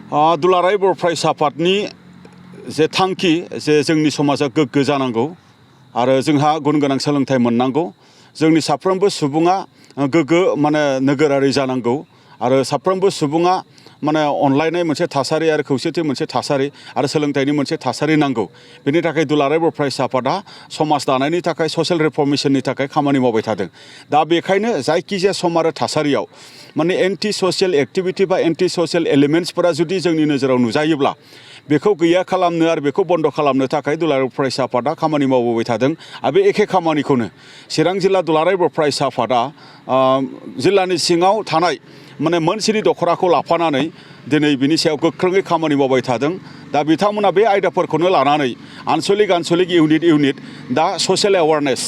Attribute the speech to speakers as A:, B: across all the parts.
A: दुलाराय बर' फरायसा आफादनि जे थांखि जे जोंनि समाजा गोग्गो जानांगौ आरो जोंहा गुन गोनां सोलोंथाइ मोननांगौ जोंनि साफ्रोमबो सुबुङा गोग्गो माने नोगोरारि जानांगौ आरो साफ्रोमबो सुबुङा माने अनलायनाय मोनसे थासारि आरो खौसेथि मोनसे थासारि आरो सोलोंथाइनि मोनसे थासारि नांगौ बेनि थाखाय दुलाराय बर' फरायसा आफादा समाज दानायनि थाखाय ससियेल रिफर्मेशननि थाखाय खामानि मावबाय थादों दा बेखायनो जायखिजाया सम आरो थासारियाव माने एन्टि ससियेल एक्टिभिटि बा एन्टि ससियेल एलिमेन्ट्सफोरा जुदि जोंनि नोजोराव नुजायोब्ला बेखौ गैया खालामनो आरो बेखौ बन्द खालामनो थाखाय दुलाराय फरायसा आफादा खामानि मावबोबाय थादों आरो बे एखे खामानिखौनो चिरां जिल्ला दुलाराय बर' फरायसा आफादा जिल्लानि सिङाव थानाय माने मोनसेनि दख'राखौ लाफानानै दिनै बिनि सायाव गोख्रोङै खामानि मावबाय थादों दा बिथांमोना बे आयदाफोरखौनो लानानै आनसलिक इउनिट दा ससियेल एवारनेस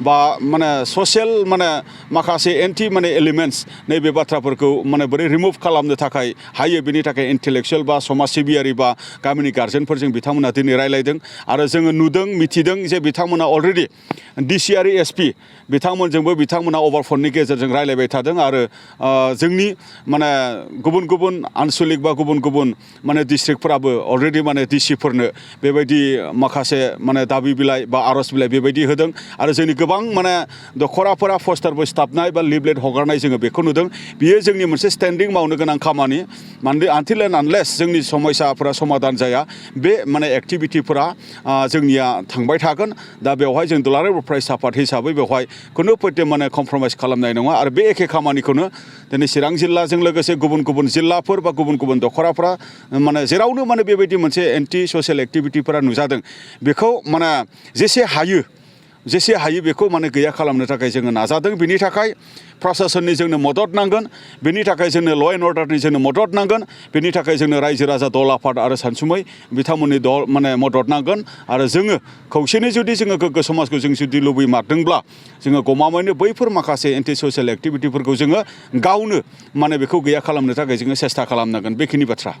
A: बा माने ससियेल माने माखासे एन्टि माने एलिमेन्ट्स नैबे बाथ्राफोरखौ माने बोरै रिमुभ खालामनो थाखाय हायो बेनि थाखाय इन्टेलेक्सुयेल बा समाज सिबियारि बा गामिनि गार्जेनफोरजों बिथांमोना दिनै रायलायदों आरो जोङो नुदों मिथिदों जे बिथांमोना अलरेडि डिसिआरि एसपि बिथांमोनजोंबो बिथांमोना अभार फननि गेजेरजों रायलायबाय थादों आरो जोंनि माने गुबुन गुबुन आनसलिक बा गुबुन गुबुन माने डिस्ट्रिक्टफोराबो अलरेडि माने डिसिफोरनो बेबायदि माखासे माने दाबि बिलाइ बा आर'ज बिलाइ बेबायदि होदों आरो जोंनि गोबां माने दख'राफोरा पस्टारबो सिथाबनाय बा लिफलेट हगारनाय जोङो बेखौ नुदों बियो जोंनि मोनसे स्टेन्डिं मावनो गोनां खामानि माने आनटिल एन्ड आनलेस जोंनि समस्याफोरा समाधान जाया बे माने एक्टिभिटिफोरा जोंनिया थांबाय थागोन दा बेवहाय जों दुलाराय बर' फरायसा आफाद हिसाबै बेवहाय खुनु पयटे माने कमप्रमाइस खालामनाय नङा आरो बे एखे खामानिखौनो दिनै चिरां जिल्लाजों लोगोसे गुबुन गुबुन जिल्लाफोर बा गुबुन गुबुन दख'राफोरा माने जेरावनो माने बेबायदि मोनसे एन्टि ससियेल एक्टिभिटिफोरा नुजादों बेखौ माने जेसे हायो बेखौ माने गैया खालामनो थाखाय जोङो नाजादों बिनि थाखाय प्रशासननि जोंनो मदद नांगोन बिनि थाखाय जोंनो ल' एन्ड अर्डारनि जोंनो मदद नांगोन बिनि थाखाय जोंनो रायजो राजा दल आफाद आरो सानसुमै बिथांमोननि माने मदद नांगोन आरो जोङो खौसेनो जुदि जोङो गोग्गो समाजखौ जों जुदि लुबैमारदोंब्ला जोङो गमामायैनो बैफोर माखासे एन्टि ससियेल एक्टिभिटिफोरखौ जोङो गावनो माने बेखौ गैया खालामनो थाखाय जोङो सेस्था खालामनांगोन बेखिनि बाथ्रा